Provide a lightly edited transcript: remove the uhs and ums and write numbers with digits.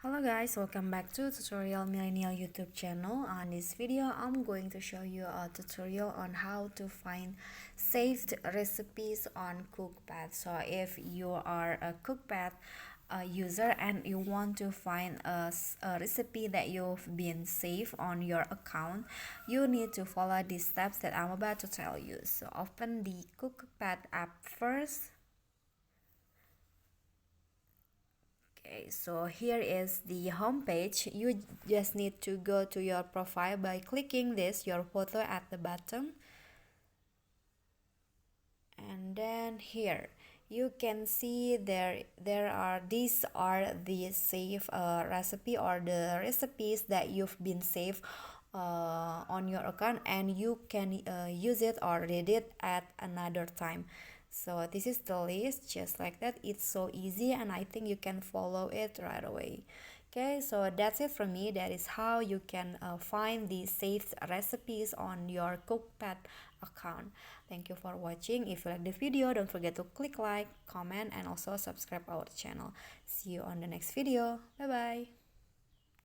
Hello guys, welcome back to Tutorial Millennial YouTube channel. On this video, I'm going to show you a tutorial on how to find saved recipes on Cookpad. So if you are a Cookpad user and you want to find a recipe that you've been saved on your account, you need to follow these steps that I'm about to tell you. So open the Cookpad app first. Okay, so here is the home page. You just need to go to your profile by clicking your photo at the bottom, and then here you can see these are the save recipe or the recipes that you've been saved on your account, and you can use it or read it at another time. So this is the list, just like that. It's so easy and I think you can follow it right away. Okay, so that's it from me. That is how you can find the saved recipes on your Cookpad account. Thank you for watching. If you like the video, don't forget to click like, comment, and also subscribe our channel. See you on the next video. Bye bye.